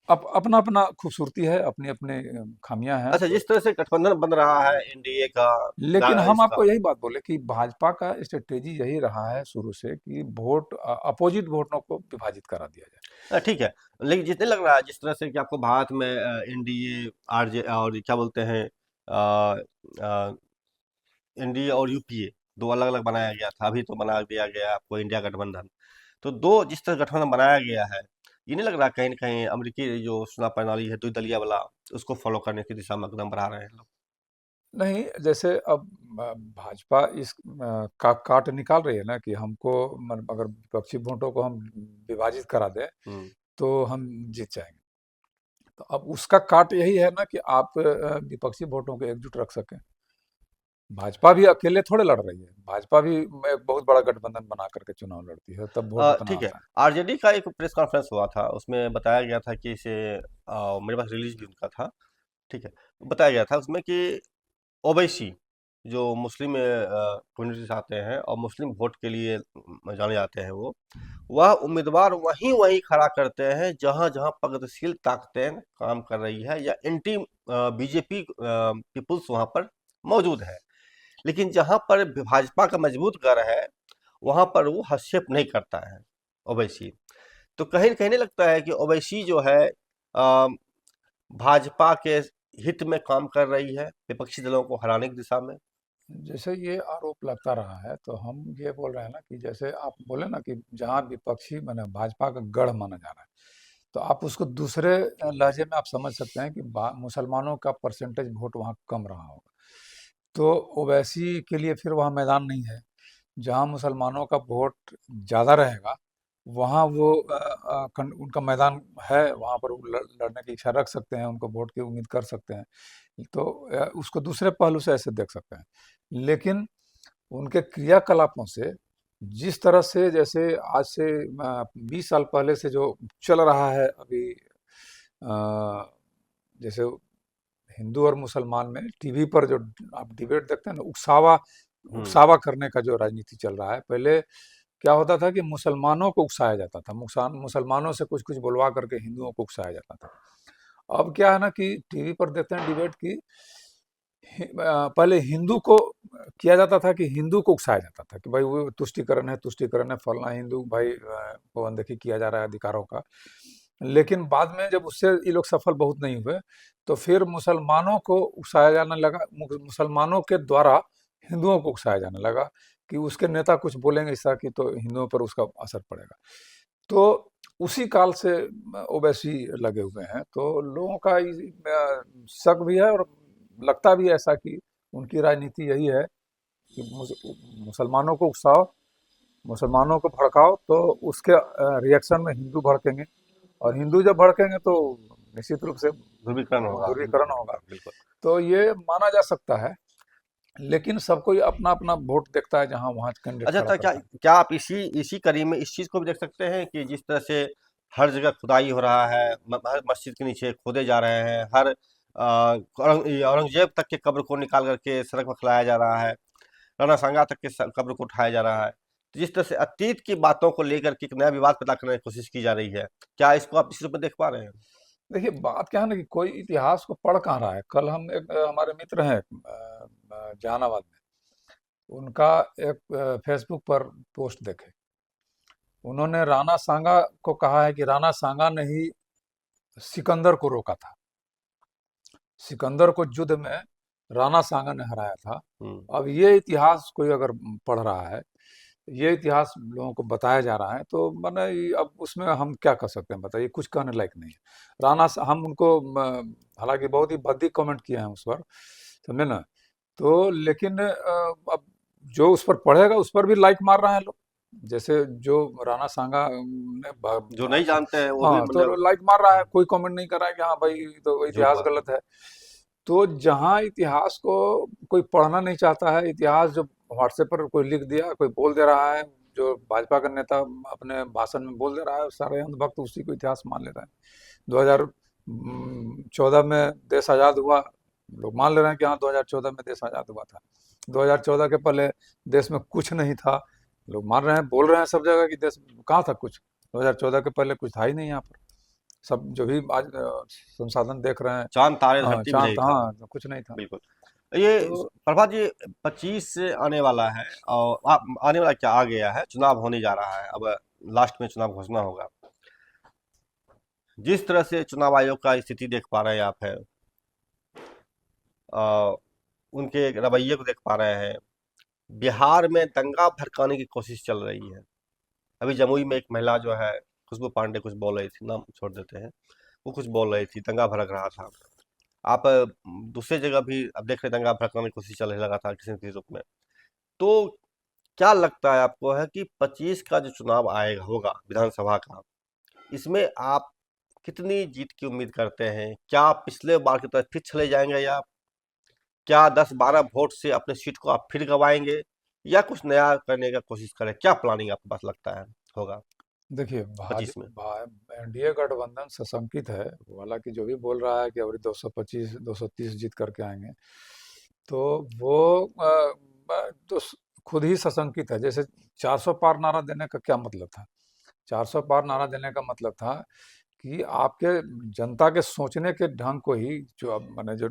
Speaker 3: अपना अपना खूबसूरती है, अपनी अपनी खामियां हैं।
Speaker 1: अच्छा, जिस तरह से गठबंधन बन रहा है एनडीए का,
Speaker 3: लेकिन हम
Speaker 1: इसका,
Speaker 3: आपको यही बात बोले कि भाजपा का स्ट्रेटेजी यही रहा है शुरू से कि वोट अपोजिट वोटों को विभाजित करा दिया जाए।
Speaker 1: ठीक है, लेकिन जितने लग रहा है जिस तरह से कि आपको भारत में एनडीए, आरजे और क्या बोलते हैं, एनडीए और यूपीए, दो अलग अलग बनाया गया था, अभी तो बना दिया गया आपको इंडिया गठबंधन। तो दो जिस तरह गठबंधन बनाया गया है, ये नहीं लग रहा कहीं ना कहीं अमेरिकी जो चुनाव प्रणाली है द्विदलीय वाला, उसको फॉलो करने की दिशा में कदम बढ़ा रहे हैं लोग?
Speaker 3: नहीं, जैसे अब भाजपा इस काट निकाल रही है ना कि हमको अगर विपक्षी वोटों को हम विभाजित करा दें
Speaker 1: हम्म।
Speaker 3: तो हम जीत जाएंगे। तो अब उसका काट यही है ना कि आप विपक्षी वोटों को एकजुट रख सकें। भाजपा भी अकेले थोड़े लड़ रही है, भाजपा भी एक बहुत बड़ा गठबंधन बना करके चुनाव लड़ती है, तब वोट उतना
Speaker 1: ठीक है,
Speaker 3: आता है।
Speaker 1: आरजेडी का एक प्रेस कॉन्फ्रेंस हुआ था, उसमें बताया गया था कि इसे, मेरे पास रिलीज भी उनका था, ठीक है, बताया गया था उसमें कि ओवैसी जो मुस्लिम कम्युनिटी से आते हैं और मुस्लिम वोट के लिए जाने जाते हैं, वो वह उम्मीदवार वहीं वहीं खड़ा करते हैं जहां जहां प्रगतिशील ताकतें काम कर रही है या एंटी बीजेपी पीपुल्स वहां पर मौजूद है, लेकिन जहां पर भाजपा का मजबूत गढ़ है वहां पर वो हस्तक्षेप नहीं करता है ओवैसी। तो कहीं न कहीं नहीं लगता है कि ओवैसी जो है भाजपा के हित में काम कर रही है विपक्षी दलों को हराने की दिशा में?
Speaker 3: जैसे ये आरोप लगता रहा है तो हम ये बोल रहे हैं ना कि जैसे आप बोले ना कि जहाँ विपक्षी माने भाजपा का गढ़ माना जा रहा है, तो आप उसको दूसरे लहजे में आप समझ सकते हैं कि मुसलमानों का परसेंटेज वोट वहाँ कम रहा होगा। तो ओवैसी के लिए फिर वहाँ मैदान नहीं है। जहाँ मुसलमानों का वोट ज़्यादा रहेगा, वहाँ वो उनका मैदान है, वहाँ पर वो लड़ने की इच्छा रख सकते हैं, उनको वोट की उम्मीद कर सकते हैं। तो उसको दूसरे पहलू से ऐसे देख सकते हैं। लेकिन उनके क्रियाकलापों से, जिस तरह से जैसे आज से 20 साल पहले से जो चल रहा है अभी, जैसे हिंदू और मुसलमान में टीवी पर जो आप डिबेट देखते हैं ना, उकसावा
Speaker 1: हम्म।
Speaker 3: उकसावा करने का जो राजनीति चल रहा है। पहले क्या होता था कि मुसलमानों को उकसाया जाता था, मुसलमानों से कुछ कुछ बुलवा करके हिंदुओं को उकसाया जाता था। अब क्या है ना कि टीवी पर देखते हैं डिबेट की, पहले हिंदू को किया जाता था कि हिंदू को उकसाया जाता था कि भाई वो तुष्टिकरण है, तुष्टिकरण है, फलना हिंदू भाई को अनदेखी किया जा रहा है अधिकारों का। लेकिन बाद में जब उससे ये लोग सफल बहुत नहीं हुए, तो फिर मुसलमानों को उकसाया जाने लगा, मुसलमानों के द्वारा हिंदुओं को उकसाया जाने लगा कि उसके नेता कुछ बोलेंगे ऐसा कि तो हिंदुओं पर उसका असर पड़ेगा। तो उसी काल से ओवैसी लगे हुए हैं, तो लोगों का शक भी है और लगता भी है ऐसा कि उनकी राजनीति यही है कि मुसलमानों को उकसाओ, मुसलमानों को भड़काओ, तो उसके रिएक्शन में हिंदू भड़केंगे, और हिंदू जब भड़केंगे तो निश्चित रूप से
Speaker 1: ध्रुवीकरण होगा,
Speaker 3: ध्रुवीकरण होगा।
Speaker 1: बिल्कुल।
Speaker 3: तो ये माना जा सकता है, लेकिन सब कोई अपना अपना वोट देखता है जहां वहां कैंडिडेट
Speaker 1: अच्छा,
Speaker 3: खड़ा
Speaker 1: तो क्या
Speaker 3: करता है।
Speaker 1: क्या आप इसी कड़ी में इस चीज़ को भी देख सकते हैं कि जिस तरह से हर जगह खुदाई हो रहा है, हर मस्जिद के नीचे खोदे जा रहे हैं, हर औरंगजेब तक के कब्र को निकाल करके सड़क पर खिलाया जा रहा है, राणा सांगा तक के कब्र को उठाया जा रहा है, तो जिस तरह से अतीत की बातों को लेकर के एक नया विवाद पैदा करने की कोशिश की जा रही है, क्या इसको आप इस रूप में देख पा रहे हैं?
Speaker 3: देखिए, बात क्या है ना कि कोई इतिहास को पढ़ कहाँ रहा है। कल हम एक हमारे मित्र हैं जहानाबाद में, उनका एक फेसबुक पर पोस्ट देखे। उन्होंने राणा सांगा को कहा है कि राणा सांगा ने ही सिकंदर को रोका था, सिकंदर को युद्ध में राणा सांगा ने हराया था।
Speaker 1: हम्म,
Speaker 3: अब ये इतिहास कोई अगर पढ़ रहा है, ये इतिहास लोगों को बताया जा रहा है, तो मैंने अब उसमें हम क्या कर सकते हैं बताइए, कुछ कहने लायक नहीं है। हम उनको हालांकि बहुत ही भद्दी कमेंट किए हैं उस पर, समझे ना। तो लेकिन अब जो उस पर पढ़ेगा उस पर भी लाइक मार रहे हैं लोग, जैसे जो राणा सांगा ने
Speaker 1: जो नहीं जानते हैं वो भी
Speaker 3: हाँ, तो
Speaker 1: मतलब
Speaker 3: लाइक मार रहा है, कोई कमेंट नहीं कर रहा है कि हाँ भाई तो
Speaker 1: झूठ
Speaker 3: इतिहास
Speaker 1: बात है।
Speaker 3: गलत है। तो जहाँ इतिहास को कोई पढ़ना नहीं चाहता है, इतिहास जो व्हाट्सएप पर कोई लिख दिया, कोई बोल दे रहा है, जो भाजपा का नेता अपने भाषण में बोल दे रहा है, सारे अंधभक्त उसी को इतिहास मान ले रहे हैं। 2014 में देश आज़ाद हुआ, लोग मान ले रहे हैं कि हाँ 2014 में देश आज़ाद हुआ था। 2014 के पहले देश में कुछ नहीं था, लोग मान रहे हैं, बोल रहे हैं सब जगह कि देश कहाँ था कुछ। 2014 के पहले कुछ था ही नहीं यहाँ पर। सब जो भी आज संसाधन देख रहे हैं,
Speaker 1: चांद तारे
Speaker 3: हाँ
Speaker 1: धरती भी
Speaker 3: चाँद
Speaker 1: नहीं
Speaker 3: था,
Speaker 1: था।
Speaker 3: हाँ, तो कुछ नहीं था।
Speaker 1: बिल्कुल। ये
Speaker 3: तो
Speaker 1: प्रभात जी, 25 से आने वाला है और आने वाला क्या, आ गया है, चुनाव होने जा रहा है, अब लास्ट में चुनाव घोषणा होगा। जिस तरह से चुनाव आयोग का स्थिति देख पा रहे हैं आप, है उनके रवैये को देख पा रहे हैं, बिहार में दंगा भड़काने की कोशिश चल रही है। अभी जमुई में एक महिला जो है, खुशबू पांडे, कुछ बोल रही थी, नाम छोड़ देते हैं, वो कुछ बोल रही थी, दंगा भड़क रहा था। आप दूसरी जगह भी अब देख रहे हैं, दंगा भड़काने की कोशिश चल रही लगातार किसी न किसी रूप में। तो क्या लगता है आपको है कि 25 का जो चुनाव आएगा, होगा विधानसभा का, इसमें आप कितनी जीत की उम्मीद करते हैं? क्या आप पिछले बार की तरह फिर चले जाएंगे, या क्या 10-12 वोट से अपने सीट को आप फिर गंवाएंगे, या कुछ नया करने का कोशिश करें? क्या प्लानिंग आपके पास लगता है होगा
Speaker 3: देखिए,
Speaker 1: 25 में?
Speaker 3: एनडीए गठबंधन सशंकित है। हालांकि जो भी बोल रहा है कि अभी 225 230 जीत करके आएंगे, तो वो तो खुद ही सशंकित है। जैसे 400 पार नारा देने का क्या मतलब था? 400 पार नारा देने का मतलब था कि आपके जनता के सोचने के ढंग को ही जो अब मैंने जो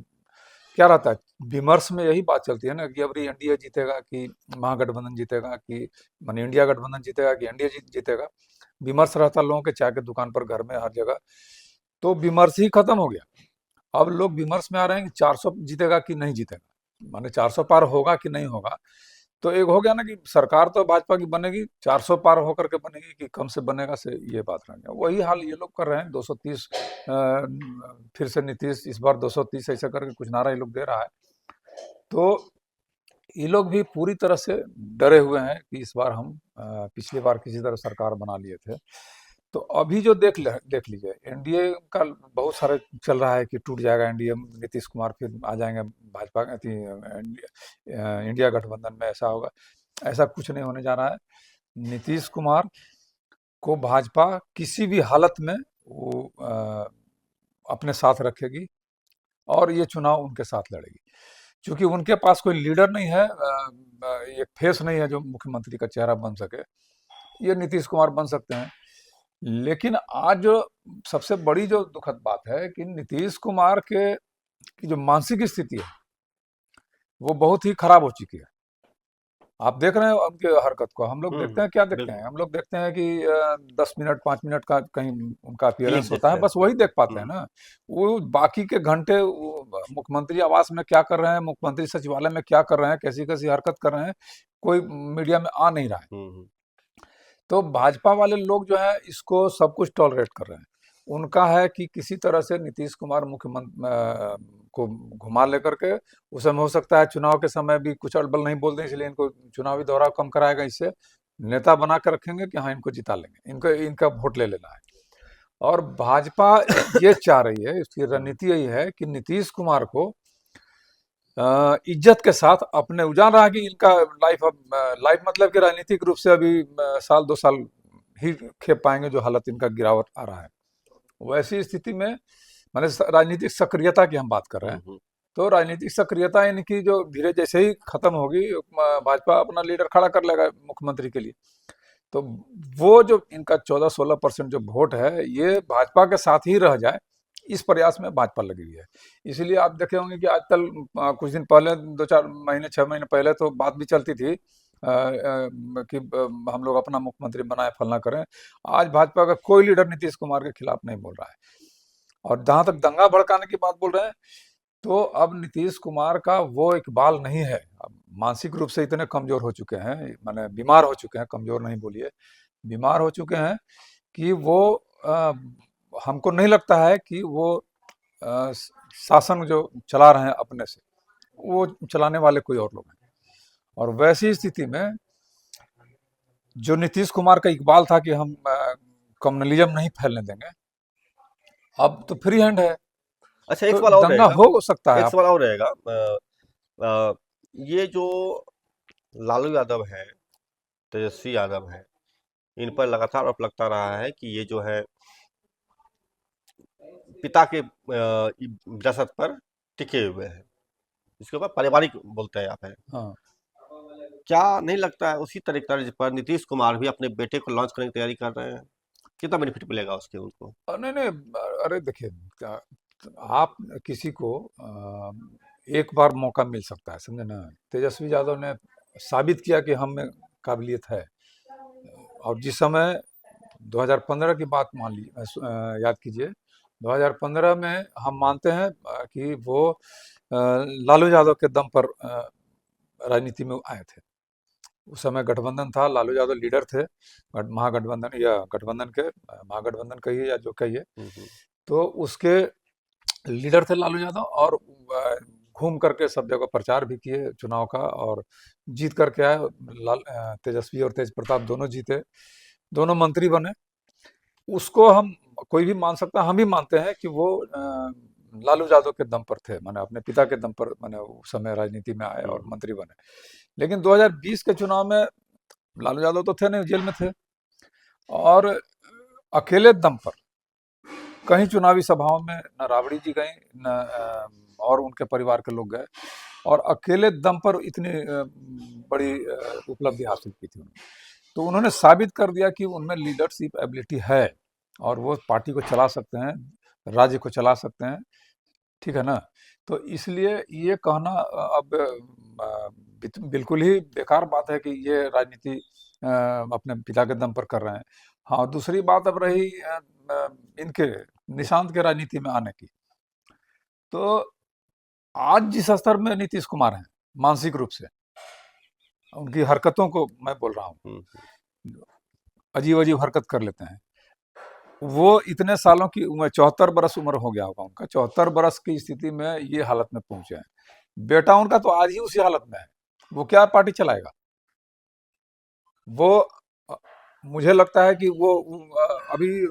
Speaker 3: क्या रहता है, विमर्श में यही बात चलती है ना कि अब एनडीए जीतेगा कि महागठबंधन जीतेगा, कि माने इंडिया गठबंधन जीतेगा कि एनडीए जीतेगा। विमर्श रहता लोगों के, चाय के दुकान पर, घर में, हर जगह। तो विमर्श ही खत्म हो गया। अब लोग विमर्श में आ रहे हैं कि 400 जीतेगा कि नहीं जीतेगा, माने 400 पार होगा कि नहीं होगा। तो एक हो गया ना कि सरकार तो भाजपा की बनेगी, 400 पार होकर के बनेगी कि कम से बनेगा, से ये बात रह गया। वही हाल ये लोग कर रहे हैं, 230 फिर से नीतीश इस बार 230 ऐसा करके कुछ नारा ये लोग दे रहा है। तो ये लोग भी पूरी तरह से डरे हुए हैं कि इस बार हम पिछली बार किसी तरह सरकार बना लिए थे। तो अभी जो देख लीजिए, एनडीए का बहुत सारे चल रहा है कि टूट जाएगा एनडीए, नीतीश कुमार फिर आ जाएंगे भाजपा इंडिया गठबंधन में, ऐसा होगा। ऐसा कुछ नहीं होने जा रहा है। नीतीश कुमार को भाजपा किसी भी हालत में वो अपने साथ रखेगी और ये चुनाव उनके साथ लड़ेगी, क्योंकि उनके पास कोई लीडर नहीं है, एक फेस नहीं है जो मुख्यमंत्री का चेहरा बन सके। ये नीतीश कुमार बन सकते हैं। लेकिन आज जो सबसे बड़ी जो दुखद बात है कि नीतीश कुमार के की जो मानसिक स्थिति है वो बहुत ही खराब हो चुकी है। आप देख रहे हैं उनके हरकत को, हम लोग देखते हैं, क्या देखते
Speaker 1: बिल्कुल।
Speaker 3: हैं, हम लोग देखते हैं कि 10 मिनट 5 मिनट का कहीं उनका अपीयरेंस
Speaker 1: क्लिप
Speaker 3: होता है,
Speaker 1: है।
Speaker 3: बस वही देख पाते हैं ना। वो बाकी के घंटे वो मुख्यमंत्री आवास में क्या कर रहे हैं, मुख्यमंत्री सचिवालय में क्या कर रहे हैं, कैसी कैसी हरकत कर रहे हैं, कोई मीडिया में आ नहीं रहा है।
Speaker 1: हम्म।
Speaker 3: तो भाजपा वाले लोग जो है इसको सब कुछ टॉलरेट कर रहे हैं। उनका है कि किसी तरह से नीतीश कुमार मुख्यमंत्री को घुमा लेकर के, उस समय हो सकता है चुनाव के समय भी कुछ अड़बल नहीं बोल दें, इसलिए इनको चुनावी दौराव कम कराएगा, इससे नेता बना कर रखेंगे कि हाँ इनको जिता लेंगे, इनको इनका वोट ले लेना है। और भाजपा ये चाह रही है, इसकी रणनीति यही है कि नीतीश कुमार को इज्जत के साथ अपने, जान रहा है कि इनका लाइफ अब लाइफ मतलब कि राजनीतिक रूप से अभी साल 2 साल ही खेप पाएंगे, जो हालत इनका गिरावट आ रहा है। वैसी स्थिति में माने राजनीतिक सक्रियता की हम बात कर रहे हैं, तो राजनीतिक सक्रियता इनकी जो धीरे जैसे ही खत्म होगी, भाजपा अपना लीडर खड़ा कर लेगा मुख्यमंत्री के लिए। तो वो जो इनका 14-16% जो वोट है, ये भाजपा के साथ ही रह जाए, इस प्रयास में भाजपा लगी हुई है। इसलिए आप देखे होंगे कि आजकल कुछ दिन पहले, 2-4 महीने 6 महीने पहले तो बात भी चलती थी कि हम लोग अपना मुख्यमंत्री बनाए, फलना करें। आज भाजपा का कोई लीडर नीतीश कुमार के खिलाफ नहीं बोल रहा है। और जहां तक दंगा भड़काने की बात बोल रहे हैं, तो अब नीतीश कुमार का वो इकबाल नहीं है। अब मानसिक रूप से इतने कमजोर हो चुके हैं, माने बीमार हो चुके हैं, कमजोर नहीं बोलिए, बीमार हो चुके हैं कि वो हमको नहीं लगता है कि वो शासन जो चला रहे हैं अपने से, वो चलाने वाले कोई और लोग हैं। और वैसी स्थिति में जो नीतीश कुमार का इकबाल था कि हम कम्युनलिज्म नहीं फैलने देंगे, अब तो फ्री हैंड है,
Speaker 1: अच्छा, एक
Speaker 3: तो
Speaker 1: सवाल और
Speaker 3: दंगा
Speaker 1: रहेगा।
Speaker 3: हो सकता है।
Speaker 1: एक
Speaker 3: आप
Speaker 1: सवाल और रहेगा। ये जो लालू यादव है, तेजस्वी यादव है, इन पर लगातार आरोप लगता रहा है कि ये जो है पिता के विरासत पर टिके हुए हैं, इसके ऊपर पारिवारिक बोलते हैं आप है।
Speaker 3: हाँ,
Speaker 1: क्या नहीं लगता है उसी तर्ज पर नीतीश कुमार भी अपने बेटे को लॉन्च करने की तैयारी कर रहे हैं? कितना बेनिफिट मिलेगा उसके उनको?
Speaker 3: नहीं नहीं, अरे देखिए, आप किसी को एक बार मौका मिल सकता है, समझे ना। तेजस्वी यादव ने साबित किया कि हम में काबिलियत है। और जिस समय 2015 की बात मान ली, याद कीजिए, 2015 में हम मानते हैं कि वो लालू यादव के दम पर राजनीति में आए थे। उस समय गठबंधन था, लालू यादव लीडर थे, महागठबंधन या गठबंधन के, महागठबंधन कहिए या जो कहिए, तो उसके लीडर थे लालू यादव। और घूम करके सब जगह प्रचार भी किए चुनाव का, और जीत करके आए। तेजस्वी और तेज प्रताप दोनों जीते, दोनों मंत्री बने। उसको हम, कोई भी मान सकता है, हम भी मानते हैं कि वो लालू यादव के दम पर थे, माने अपने पिता के दम पर, माने उस समय राजनीति में आए और मंत्री बने। लेकिन 2020 के चुनाव में लालू यादव तो थे नहीं, जेल में थे, और अकेले दम पर कहीं चुनावी सभाओं में न राबड़ी जी गई, न और उनके परिवार के लोग गए, और अकेले दम पर इतनी बड़ी उपलब्धि हासिल की थी उन्होंने। तो उन्होंने साबित कर दिया कि उनमें लीडरशिप एबिलिटी है, और वो पार्टी को चला सकते हैं, राज्य को चला सकते हैं, ठीक है ना। तो इसलिए ये कहना अब बिल्कुल ही बेकार बात है कि ये राजनीति अपने पिता के दम पर कर रहे हैं। हाँ, दूसरी बात अब रही इनके निशांत के राजनीति में आने की। तो आज जिस स्तर में नीतीश कुमार हैं मानसिक रूप से, उनकी हरकतों को मैं बोल रहा हूँ, अजीब अजीब हरकत कर लेते हैं। वो इतने सालों की उम्र, 74 बरस उम्र हो गया होगा उनका, 74 बरस की स्थिति में ये हालत में पहुंचे हैं। बेटा उनका तो आज ही उसी हालत में है, वो क्या पार्टी चलाएगा। वो मुझे लगता है कि वो अभी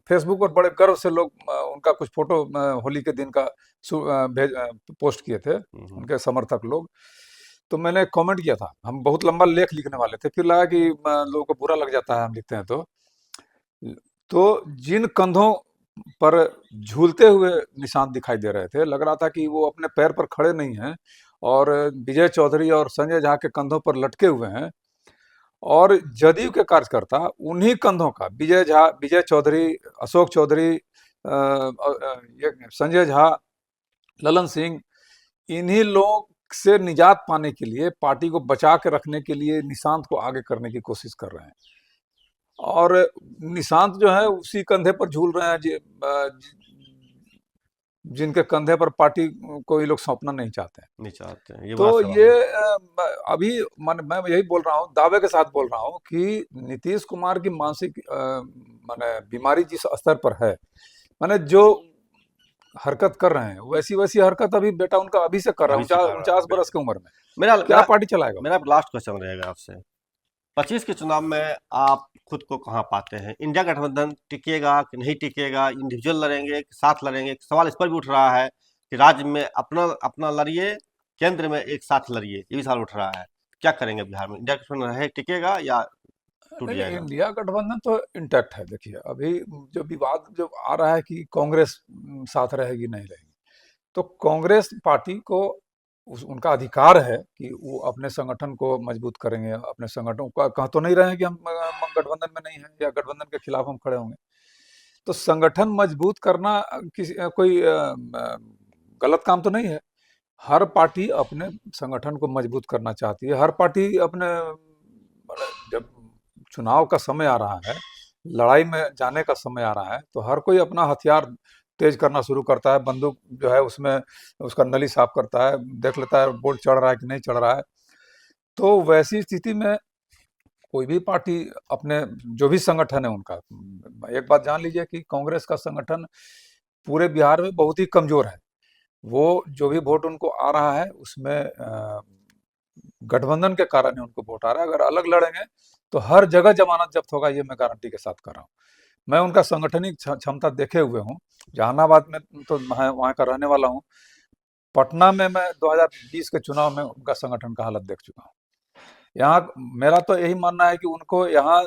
Speaker 3: फेसबुक पर बड़े गर्व से लोग उनका कुछ फोटो होली के दिन का पोस्ट किए थे उनके समर्थक लोग। तो मैंने कमेंट किया था, हम बहुत लंबा लेख लिखने वाले थे, फिर लगा कि लोगों को बुरा लग जाता है हम लिखते हैं तो जिन कंधों पर झूलते हुए निशान दिखाई दे रहे थे, लग रहा था कि वो अपने पैर पर खड़े नहीं हैं, और विजय चौधरी और संजय झा के कंधों पर लटके हुए हैं। और जदयू के कार्यकर्ता उन्हीं कंधों का, विजय झा, विजय चौधरी, अशोक चौधरी, संजय झा, ललन सिंह, इन्हीं लोग से निजात पाने के लिए, पार्टी को बचा के रखने के लिए निशांत को आगे करने की कोशिश कर रहे हैं। और निशांत जो है उसी कंधे पर झूल रहे हैं जिनके कंधे पर पार्टी को ये लोग सौंपना नहीं चाहते हैं।
Speaker 1: नहीं चाहते हैं, ये
Speaker 3: तो
Speaker 1: बात स्वाभाविक
Speaker 3: ये
Speaker 1: है।
Speaker 3: अभी मैं यही बोल रहा हूँ, दावे के साथ बोल रहा हूँ कि नीतीश कुमार की मानसिक माने बीमारी जिस स्तर पर है, माने जो हरकत कर रहे हैं वैसी वैसी हरकत अभी बेटा उनका अभी से कर रहा है,
Speaker 1: अभी से कर रहा है,
Speaker 3: 49 बरस
Speaker 1: बिल्कुल।
Speaker 3: की उम्र में
Speaker 1: मेरा
Speaker 3: क्या
Speaker 1: मेरा
Speaker 3: पार्टी चलाएगा वो?
Speaker 1: मेरा लास्ट क्वेश्चन रहेगा आपसे। 25 के चुनाव में आप खुद को कहाँ पाते हैं? इंडिया गठबंधन टिकेगा कि नहीं टिकेगा? इंडिविजुअल लड़ेंगे कि साथ लड़ेंगे? सवाल इस पर भी उठ रहा है कि राज्य में अपना अपना लड़िए, केंद्र में एक साथ लड़िए, ये भी सवाल उठ रहा है। क्या करेंगे बिहार में? इंडिया गठबंधन है, टिकेगा या टूट
Speaker 3: नहीं,
Speaker 1: जाएगा?
Speaker 3: इंडिया गठबंधन तो इंटैक्ट है। देखिए अभी जो विवाद जो आ रहा है कि कांग्रेस साथ रहेगी नहीं रहेगी, तो कांग्रेस पार्टी को उनका अधिकार है कि वो अपने संगठन को मजबूत करेंगे, अपने संगठन का कह तो नहीं रहे हैं कि हम गठबंधन में नहीं है या गठबंधन के खिलाफ हम खड़े होंगे। तो संगठन मजबूत करना किसी कोई गलत काम तो नहीं है। हर पार्टी अपने संगठन को मजबूत करना चाहती है। हर पार्टी अपने जब चुनाव का समय आ रहा है, लड़ाई में जाने का समय आ रहा है, तो हर कोई अपना हथियार तेज करना शुरू करता है। बंदूक जो है उसमें उसका नली साफ करता है, देख लेता है बोल्ट चढ़ रहा है कि नहीं चढ़ रहा है। तो वैसी स्थिति में कोई भी पार्टी अपने जो भी संगठन है उनका, एक बात जान लीजिए कि कांग्रेस का संगठन पूरे बिहार में बहुत ही कमजोर है। वो जो भी वोट उनको आ रहा है उसमें गठबंधन के कारण ही उनको वोट आ रहा है। अगर अलग लड़ेंगे तो हर जगह जमानत जब्त होगा, ये मैं गारंटी के साथ कर रहा हूँ। मैं उनका संगठनिक क्षमता देखे हुए हूँ। जहानाबाद में तो मैं वहाँ का रहने वाला हूँ। पटना में मैं 2020 के चुनाव में उनका संगठन का हालत देख चुका हूँ। यहाँ मेरा तो यही मानना है कि उनको यहाँ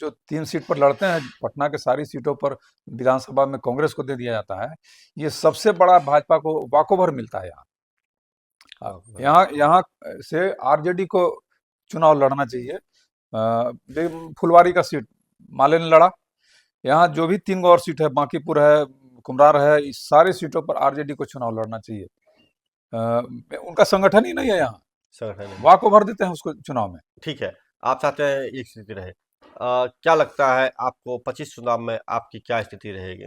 Speaker 3: जो 3 सीट पर लड़ते हैं, पटना के सारी सीटों पर विधानसभा में कांग्रेस को दे दिया जाता है। ये सबसे बड़ा भाजपा को वाकोभर मिलता है यहाँ यहाँ से आरजेडी को चुनाव लड़ना चाहिए। फुलवारी का सीट माले ने लड़ा। यहाँ जो भी 3 और सीट है, बांकीपुर है, कुम्हरार है, इस सारी सीटों पर आरजेडी को चुनाव लड़ना चाहिए। उनका संगठन ही नहीं है यहाँ,
Speaker 1: संगठन है।
Speaker 3: वाक ओवर देते हैं उसको चुनाव में।
Speaker 1: ठीक है, आप चाहते हैं एक स्थिति रहे। क्या लगता है आपको 25 चुनाव में आपकी क्या स्थिति रहेगी?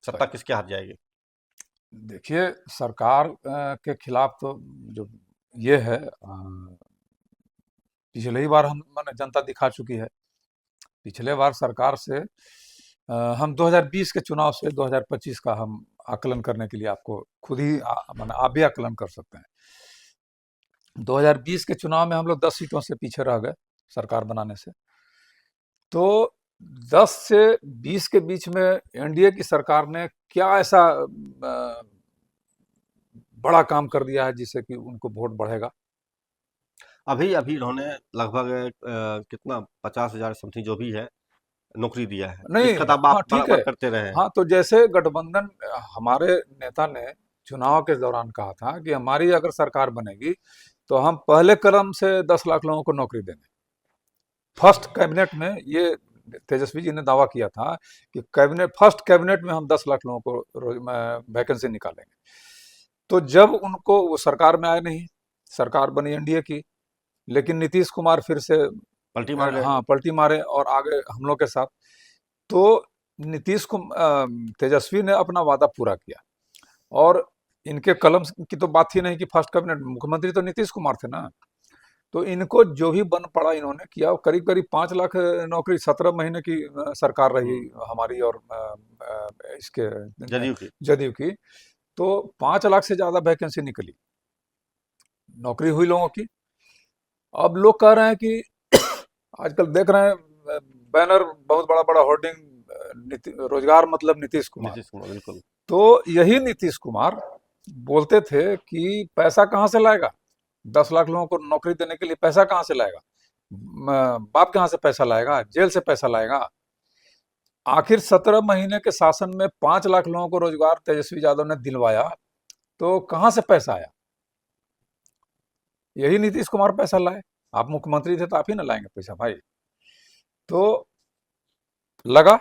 Speaker 1: सत्ता किसके हाथ जाएगी?
Speaker 3: देखिए सरकार के खिलाफ तो जो ये है, पिछले ही बार हम माने जनता दिखा चुकी है। पिछले बार सरकार से हम 2020 के चुनाव से 2025 का हम आकलन करने के लिए आपको खुद ही माने आप भी आकलन कर सकते हैं। 2020 के चुनाव में हम लोग 10 सीटों से पीछे रह गए सरकार बनाने से। तो 10 से 20 के बीच में एनडीए की सरकार ने क्या ऐसा बड़ा काम कर दिया है जिससे कि उनको वोट बढ़ेगा?
Speaker 1: अभी अभी उन्होंने लगभग कितना 50,000 समथिंग जो भी है नौकरी दिया है।
Speaker 3: नहीं,
Speaker 1: इसका दावा
Speaker 3: हाँ
Speaker 1: आप
Speaker 3: ठीक
Speaker 1: बराबर
Speaker 3: है।
Speaker 1: करते रहे हैं।
Speaker 3: हाँ, तो जैसे गठबंधन हमारे नेता ने चुनाव के दौरान कहा था कि हमारी अगर सरकार बनेगी तो हम पहले कदम से 10 लाख लोगों को नौकरी देंगे। फर्स्ट कैबिनेट में ये तेजस्वी जी ने दावा किया था कि फर्स्ट कैबिनेट में हम 10 लाख लोगों को वैकेंसी निकालेंगे। तो जब उनको वो सरकार में आए नहीं, सरकार बनी एनडीए की, लेकिन नीतीश कुमार फिर से
Speaker 1: पलटी मार गए।
Speaker 3: हाँ पलटी मारे और आगे हम लोग के साथ। तो तेजस्वी ने अपना वादा पूरा किया और इनके कलम की तो बात ही नहीं कि फर्स्ट कैबिनेट मुख्यमंत्री तो नीतीश कुमार थे ना। तो इनको जो भी बन पड़ा इन्होंने किया। करीब करीब 5 लाख नौकरी 17 महीने की सरकार रही हमारी और इसके
Speaker 1: जदयू की।
Speaker 3: तो 5 लाख से ज्यादा वैकेंसी निकली, नौकरी हुई लोगों की। अब लोग कह रहे हैं कि आजकल देख रहे हैं बैनर बहुत बड़ा बड़ा होर्डिंग, रोजगार मतलब नीतीश कुमार।
Speaker 1: बिल्कुल।
Speaker 3: तो यही नीतीश कुमार बोलते थे कि पैसा कहाँ से लाएगा, 10 लाख लोगों को नौकरी देने के लिए पैसा कहाँ से लाएगा, बाप कहाँ से पैसा लाएगा, जेल से पैसा लाएगा। आखिर 17 महीने के शासन में 5 लाख लोगों को रोजगार तेजस्वी यादव ने दिलवाया, तो कहाँ से पैसा आया? यही नीतीश कुमार पैसा लाए। आप मुख्यमंत्री थे तो आप ही ना लाएंगे पैसा भाई। तो लगा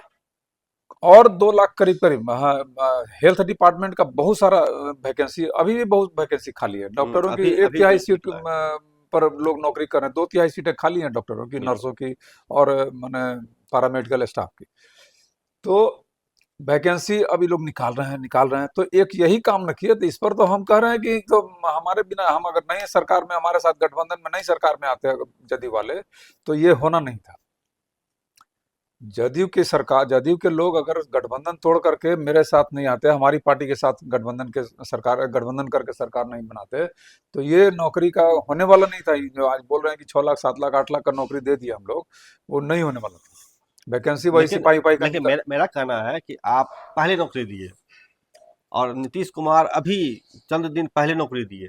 Speaker 3: और 2 लाख करीब करीब, हाँ, हेल्थ डिपार्टमेंट का बहुत सारा वैकेंसी, अभी भी बहुत वैकेंसी खाली है। डॉक्टरों की
Speaker 1: अभी
Speaker 3: एक
Speaker 1: अभी
Speaker 3: तिहाई
Speaker 1: भी
Speaker 3: सीट
Speaker 1: निकला है।
Speaker 3: पर लोग नौकरी कर रहे हैं, 2 तिहाई सीटें खाली हैं डॉक्टरों की,
Speaker 1: बिल्कुल।
Speaker 3: नर्सों की और माने पैरामेडिकल स्टाफ की। तो वैकेंसी अभी लोग निकाल रहे हैं। तो एक यही काम रखिए, तो इस पर तो हम कह रहे हैं कि तो हमारे बिना, हम अगर नई सरकार में हमारे साथ गठबंधन में नई सरकार में आते हैं जदयू वाले, तो ये होना नहीं था। जदयू की सरकार, जदयू के लोग अगर गठबंधन तोड़ करके मेरे साथ नहीं आते, हमारी पार्टी के साथ गठबंधन करके सरकार नहीं बनाते, तो ये नौकरी का होने वाला नहीं था। ये जो आज बोल रहे हैं कि 6 लाख 7 लाख 8 लाख का नौकरी दे दिया हम लोग, वो नहीं होने वाला था। वैकेंसी वही
Speaker 1: लेकिन
Speaker 3: सिपाही उपाही का
Speaker 1: लेकिन
Speaker 3: निकल।
Speaker 1: मेरा कहना है कि आप पहले नौकरी दिए और नीतीश कुमार अभी चंद दिन पहले नौकरी दिए,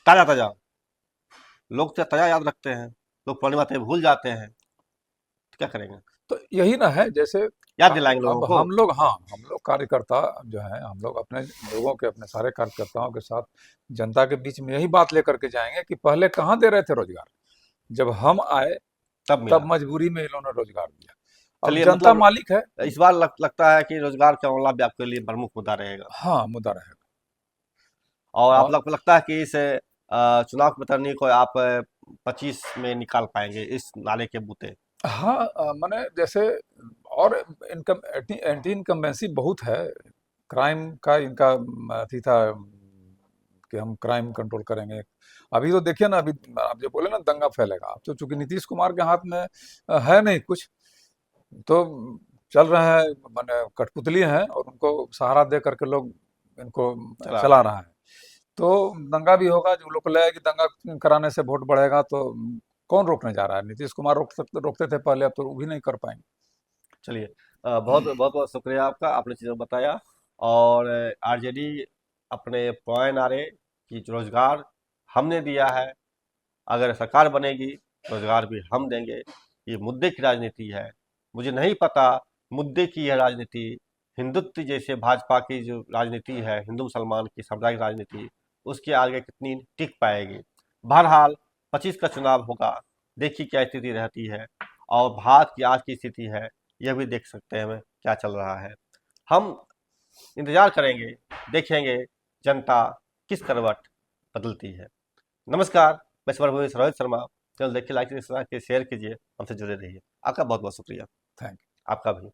Speaker 1: ताजा ताजा। लोग तो ताजा याद रखते हैं, लोग पुरानी बातें भूल जाते हैं, तो क्या करेंगे?
Speaker 3: तो यही ना है, जैसे
Speaker 1: याद दिलाएंगे लोगों
Speaker 3: अब
Speaker 1: को।
Speaker 3: हम लोग, हाँ, हम लोग कार्यकर्ता जो है, हम लोग अपने लोगों के, अपने सारे कार्यकर्ताओं के साथ जनता के बीच में यही बात लेकर के जाएंगे कि पहले कहाँ दे रहे थे रोजगार, जब हम आए
Speaker 1: तब
Speaker 3: तब
Speaker 1: मिला।
Speaker 3: मजबूरी में इन्होंने रोजगार दिया। अब
Speaker 1: चलिए,
Speaker 3: जनता
Speaker 1: मतलब
Speaker 3: मालिक है।
Speaker 1: इस बार लगता है कि रोजगार का मामला भी आपके लिए प्रमुख मुद्दा रहेगा।
Speaker 3: हाँ, मुद्दा रहेगा।
Speaker 1: और आप
Speaker 3: और
Speaker 1: लोग को लगता है कि इस चुनाव की तैयारी को आप 25 में निकाल पाएंगे इस नाले के बूते?
Speaker 3: हाँ, माने जैसे, और इनकम एंटी एंटी इनकम्बेंसी बहुत है। क्राइम का इनका अथी था कि हम क्राइम कंट्रोल करेंगे। अभी तो देखिए ना, अभी आप जो बोले ना दंगा फैलेगा, अब तो चूंकि नीतीश कुमार के हाथ में है नहीं कुछ, तो चल रहा है, माने कठपुतली हैं और उनको सहारा दे करके लोग इनको
Speaker 1: चला रहे
Speaker 3: चला
Speaker 1: हैं।
Speaker 3: रहा है। तो दंगा भी होगा, जो लोग को लगेगा कि दंगा कराने से वोट बढ़ेगा, तो कौन रोकने जा रहा है? नीतीश कुमार रोकते थे पहले, अब तो वो भी नहीं कर पाएंगे।
Speaker 1: चलिए, बहुत बहुत बहुत शुक्रिया आपका, आपने चीज़ें बताया। और आरजेडी अपने पुराने नारे कि रोजगार हमने दिया है, अगर सरकार बनेगी रोजगार भी हम देंगे, ये मुद्दे की राजनीति है। मुझे नहीं पता मुद्दे की यह राजनीति हिंदुत्व जैसे भाजपा की जो राजनीति है, हिंदू मुसलमान की साम्राज्यिक राजनीति, उसके आगे कितनी टिक पाएगी। बहरहाल 25 का चुनाव होगा, देखिए क्या स्थिति रहती है, और भारत की आज की स्थिति है यह भी देख सकते हैं हमें क्या चल रहा है। हम इंतजार करेंगे, देखेंगे जनता किस करवट बदलती है। नमस्कार, मैं रोहित शर्मा। चैनल देखिए, लाइक कीजिए, शेयर कीजिए, हमसे जुड़े रहिए। आपका बहुत बहुत शुक्रिया।
Speaker 3: Thank you.
Speaker 1: आपका भी।